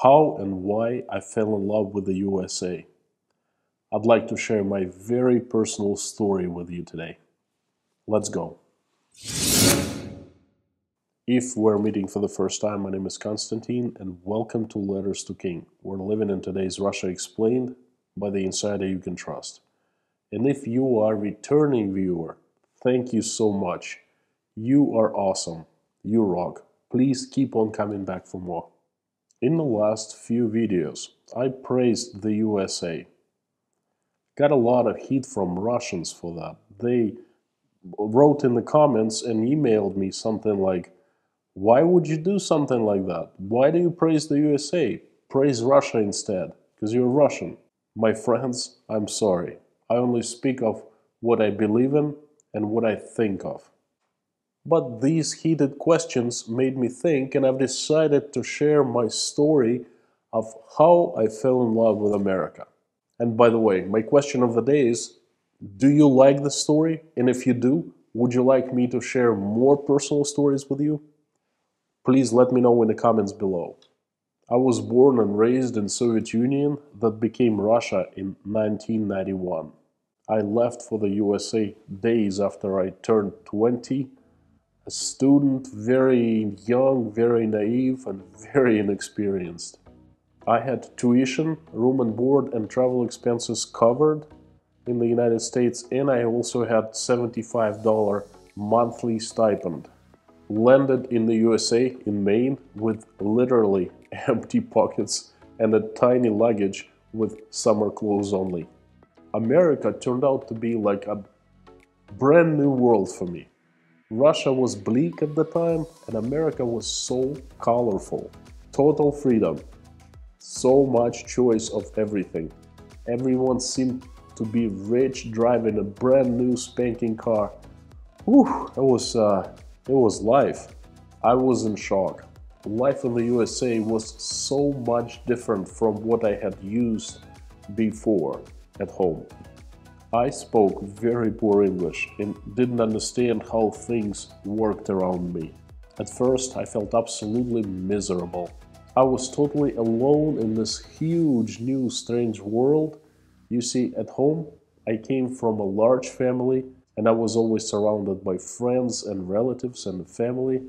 how and why I fell in love with the USA. I'd like to share my very personal story with you today. Let's go. If we're meeting for the first time, my name is Konstantin and welcome to Letters to King. We're living in today's Russia explained by the insider you can trust. And if you are a returning viewer, thank you so much. You are awesome. You rock. Please keep on coming back for more. In the last few videos, I praised the USA. Got a lot of heat from Russians for that. They wrote in the comments and emailed me something like, why would you do something like that? Why do you praise the USA? Praise Russia instead, because you're Russian. My friends, I'm sorry. I only speak of what I believe in and what I think of. But these heated questions made me think, and I've decided to share my story of how I fell in love with America. And by the way, my question of the day is, do you like the story? And if you do, would you like me to share more personal stories with you? Please let me know in the comments below. I was born and raised in Soviet Union that became Russia in 1991. I left for the USA days after I turned 20. A student, very young, very naive, and very inexperienced. I had tuition, room and board, and travel expenses covered in the United States, and I also had $75 monthly stipend. Landed in the USA in Maine with literally empty pockets and a tiny luggage with summer clothes only. America turned out to be like a brand new world for me. Russia was bleak at the time, and America was so colorful. Total freedom. So much choice of everything. Everyone seemed to be rich, driving a brand new spanking car. Whew, it was life. I was in shock. Life in the USA was so much different from what I had used before at home. I spoke very poor English and didn't understand how things worked around me. At first, I felt absolutely miserable. I was totally alone in this huge, new, strange world. You see, at home, I came from a large family and I was always surrounded by friends and relatives and family.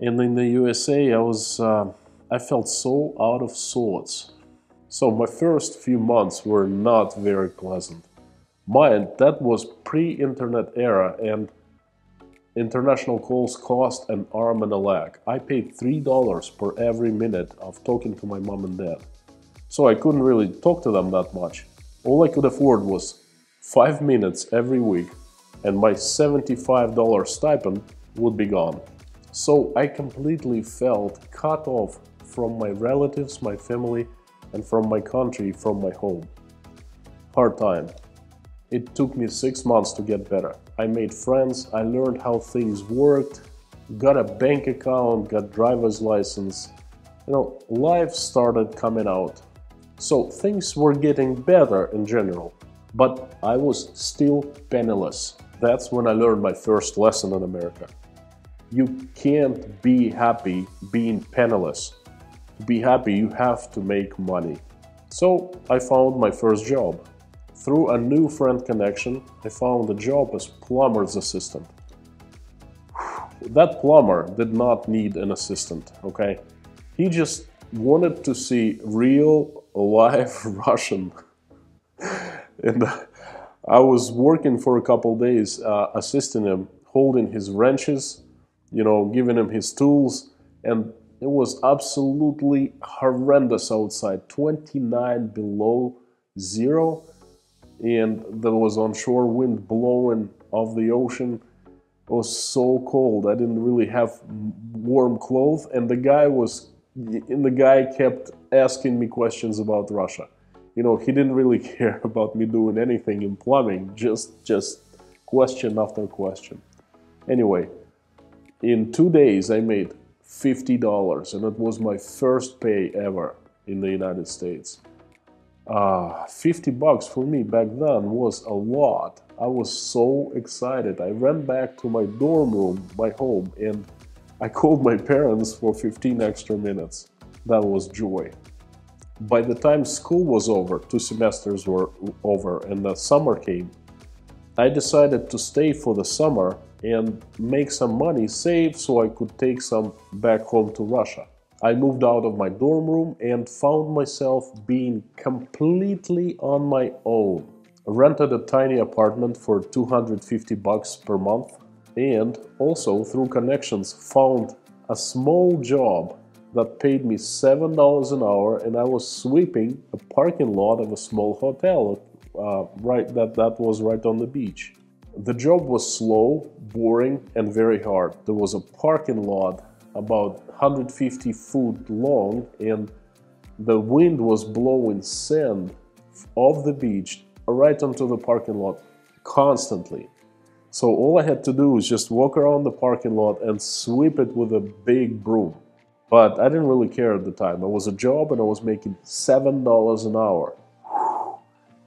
And in the USA, I felt so out of sorts. So my first few months were not very pleasant. Mind, that was pre-internet era and international calls cost an arm and a leg. I paid $3 per every minute of talking to my mom and dad. So I couldn't really talk to them that much. All I could afford was 5 minutes every week, and my $75 stipend would be gone. So I completely felt cut off from my relatives, my family, and from my country, from my home. Hard time. It took me 6 months to get better. I made friends, I learned how things worked, got a bank account, got driver's license. Life started coming out. So things were getting better in general, but I was still penniless. That's when I learned my first lesson in America. You can't be happy being penniless. To be happy, you have to make money. So I found my first job. Through a new friend connection, I found a job as plumber's assistant. That plumber did not need an assistant, okay? He just wanted to see real, live Russian. And I was working for a couple days, assisting him, holding his wrenches, giving him his tools, and it was absolutely horrendous outside, 29 below zero. And there was onshore wind blowing off the ocean. It was so cold. I didn't really have warm clothes, and the guy kept asking me questions about Russia. He didn't really care about me doing anything in plumbing, just question after question. Anyway, in 2 days I made $50, and it was my first pay ever in the United States. $50 for me back then was a lot. I was so excited. I ran back to my dorm room, my home, and I called my parents for 15 extra minutes. That was joy. By the time school was over, 2 semesters were over, and the summer came, I decided to stay for the summer and make some money, save so I could take some back home to Russia. I moved out of my dorm room and found myself being completely on my own. I rented a tiny apartment for $250 per month, and also through connections found a small job that paid me $7 an hour, and I was sweeping a parking lot of a small hotel that was right on the beach. The job was slow, boring, and very hard. There was a parking lot about 150 feet long, and the wind was blowing sand off the beach right onto the parking lot constantly. So all I had to do was just walk around the parking lot and sweep it with a big broom. But I didn't really care at the time. It was a job and I was making $7 an hour.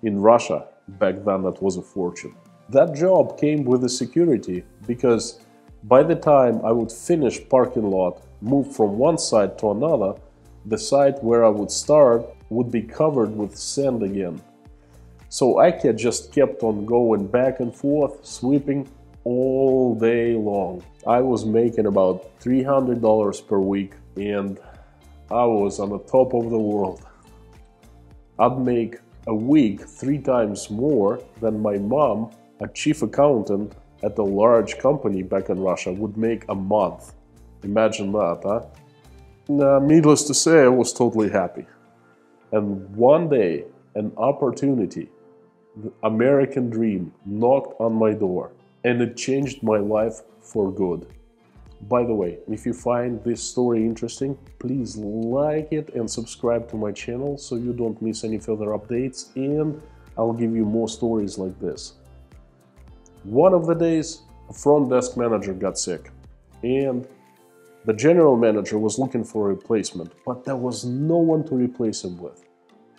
In Russia, back then, that was a fortune. That job came with the security, because by the time I would finish parking lot, move from one side to another, the side where I would start would be covered with sand again. So I just kept on going back and forth, sweeping all day long. I was making about $300 per week, and I was on the top of the world. I'd make a week 3 times more than my mom, a chief accountant at a large company back in Russia, would make a month. Imagine that, huh? Needless to say, I was totally happy. And one day, an opportunity, the American dream, knocked on my door, and it changed my life for good. By the way, if you find this story interesting, please like it and subscribe to my channel so you don't miss any further updates, and I'll give you more stories like this. One of the days, a front desk manager got sick, and the general manager was looking for a replacement, but there was no one to replace him with.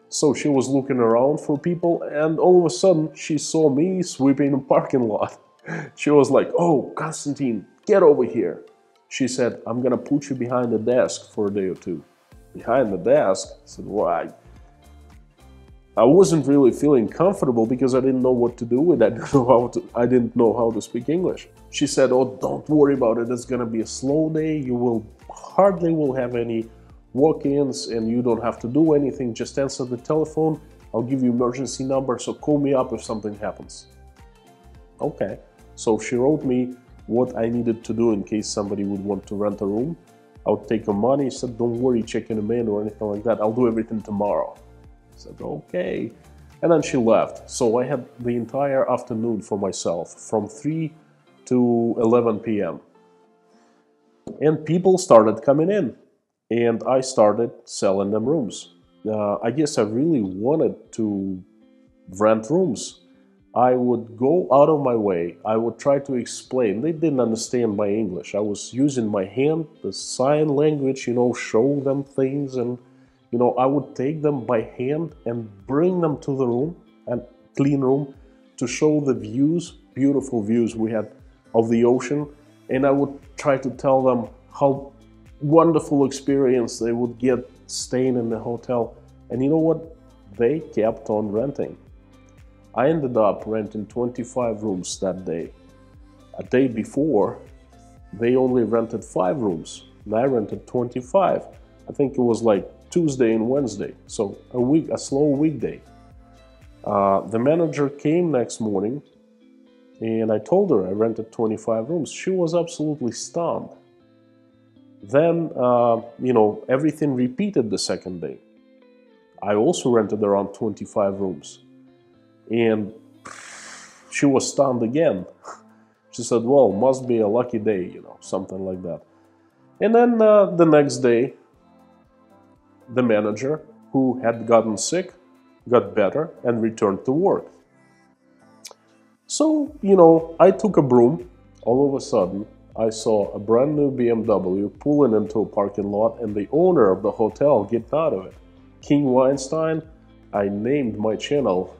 So she was looking around for people, and all of a sudden she saw me sweeping a parking lot. She was like, "Oh, Konstantin, get over here." She said, "I'm gonna put you behind the desk for a day or two." Behind the desk? I said, "Why?" I wasn't really feeling comfortable because I didn't know what to do with it. I didn't know how to speak English. She said, "Oh, don't worry about it. It's gonna be a slow day. You will hardly have any walk-ins, and you don't have to do anything. Just answer the telephone. I'll give you emergency number, so call me up if something happens." Okay. So she wrote me what I needed to do in case somebody would want to rent a room. I would take her money. She said, "Don't worry, checking them in or anything like that. I'll do everything tomorrow." I said, "Okay." And then she left. So I had the entire afternoon for myself, from 3 to 11 p.m. And people started coming in, and I started selling them rooms. I guess I really wanted to rent rooms. I would go out of my way. I would try to explain. They didn't understand my English. I was using my hand, the sign language, show them things. And, I would take them by hand and bring them to the room, and clean room, to show the views, beautiful views we had of the ocean. And I would try to tell them how wonderful experience they would get staying in the hotel. And you know what? They kept on renting. I ended up renting 25 rooms that day. A day before, they only rented 5 rooms, and I rented 25. I think it was like Tuesday and Wednesday, so a slow weekday. The manager came next morning, and I told her I rented 25 rooms. She was absolutely stunned. Then, everything repeated the second day. I also rented around 25 rooms. And she was stunned again. She said, "Well, must be a lucky day," something like that. And then the next day, the manager, who had gotten sick, got better and returned to work. So, I took a broom. All of a sudden, I saw a brand new BMW pulling into a parking lot, and the owner of the hotel getting out of it. King Weinstein. I named my channel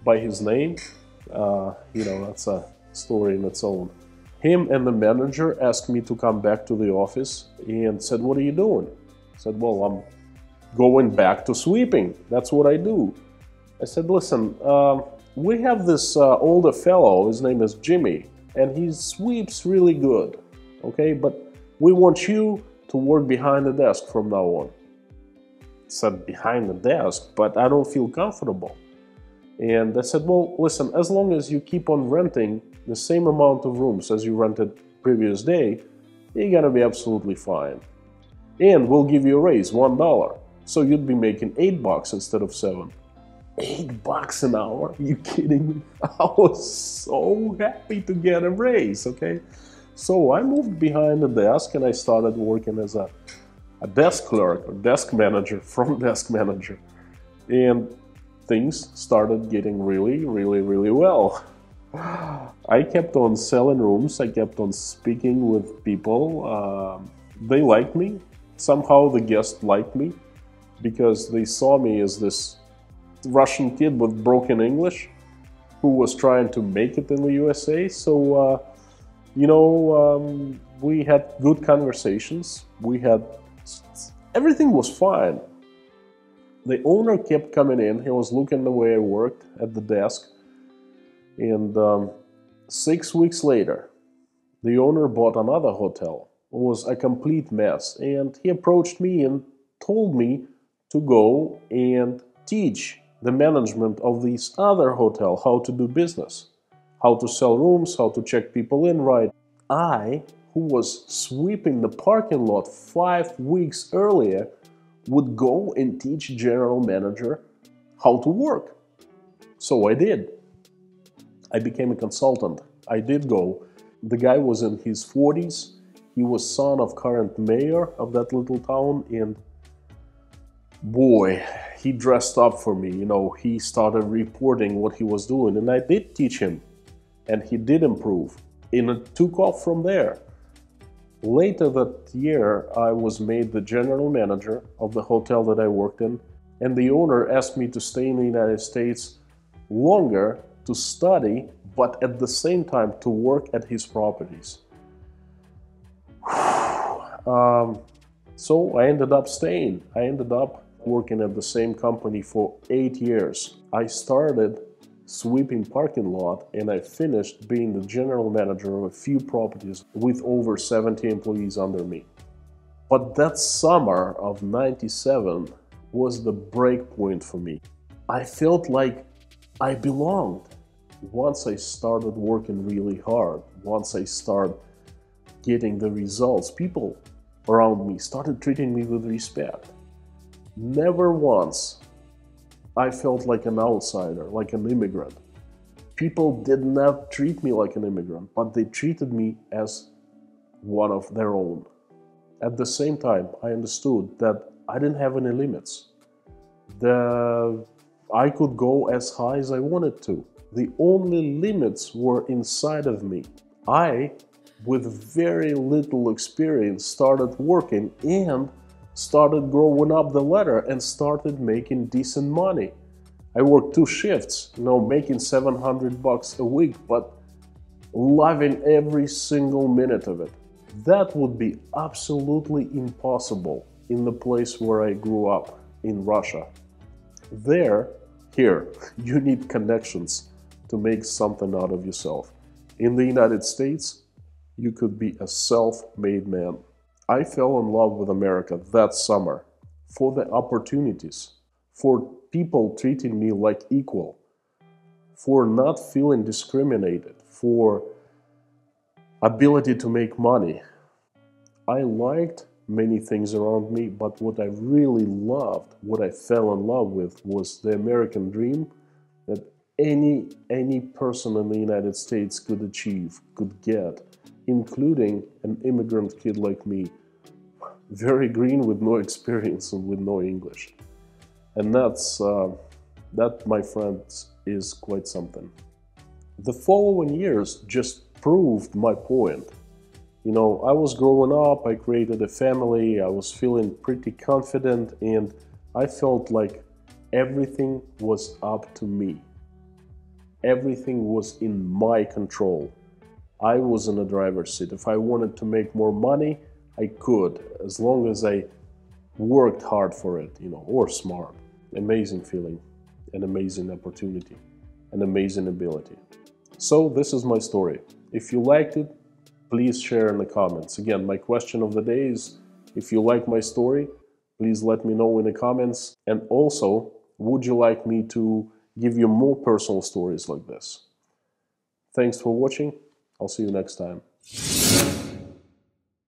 by his name. That's a story in its own. Him and the manager asked me to come back to the office and said, "What are you doing?" I said, "Well, I'm going back to sweeping. That's what I do. I said, listen, we have this older fellow, his name is Jimmy, and he sweeps really good, okay? But we want you to work behind the desk from now on. I said, behind the desk? But I don't feel comfortable. And I said, well, listen, as long as you keep on renting the same amount of rooms as you rented previous day, you're gonna be absolutely fine. And we'll give you a raise, $1. So you'd be making $8 instead of 7. $8 an hour? Are you kidding me? I was so happy to get a raise, okay? So I moved behind the desk and I started working as a desk clerk or desk manager, front desk manager. And things started getting really, really, really well. I kept on selling rooms, I kept on speaking with people. They liked me. Somehow the guests liked me because they saw me as this Russian kid with broken English who was trying to make it in the USA. So, we had good conversations. Everything was fine. The owner kept coming in. He was looking the way I worked at the desk. And 6 weeks later, the owner bought another hotel. It was a complete mess. And he approached me and told me to go and teach the management of this other hotel how to do business, how to sell rooms, how to check people in right. I, who was sweeping the parking lot 5 weeks earlier, would go and teach general manager how to work. So I did. I became a consultant. I did go. The guy was in his 40s. He was son of current mayor of that little town, and boy, he dressed up for me. He started reporting what he was doing, and I did teach him, and he did improve. And it took off from there. Later that year, I was made the general manager of the hotel that I worked in, and the owner asked me to stay in the United States longer to study, but at the same time to work at his properties. So I ended up staying. I ended up working at the same company for 8 years. I started sweeping parking lot and I finished being the general manager of a few properties with over 70 employees under me. But that summer of '97 was the break point for me. I felt like I belonged. Once I started working really hard, once I started getting the results, people around me started treating me with respect. Never once I felt like an outsider, like an immigrant. People did not treat me like an immigrant, but they treated me as one of their own. At the same time, I understood that I didn't have any limits. I could go as high as I wanted to. The only limits were inside of me. I, with very little experience, started working and started growing up the ladder and started making decent money. I worked 2 shifts, making $700 a week, but loving every single minute of it. That would be absolutely impossible in the place where I grew up, in Russia. Here, you need connections to make something out of yourself. In the United States, you could be a self-made man. I fell in love with America that summer for the opportunities, for people treating me like equal, for not feeling discriminated, for ability to make money. I liked many things around me, but what I really loved, what I fell in love with, was the American dream that any person in the United States could achieve, could get, including an immigrant kid like me, very green with no experience and with no English. And that, my friends, is quite something. The following years just proved my point. I was growing up, I created a family, I was feeling pretty confident, and I felt like everything was up to me. Everything was in my control. I was in the driver's seat. If I wanted to make more money, I could, as long as I worked hard for it, or smart. Amazing feeling, an amazing opportunity, an amazing ability. So this is my story. If you liked it, please share in the comments. Again, my question of the day is, if you like my story, please let me know in the comments. And also, would you like me to give you more personal stories like this? Thanks for watching. I'll see you next time.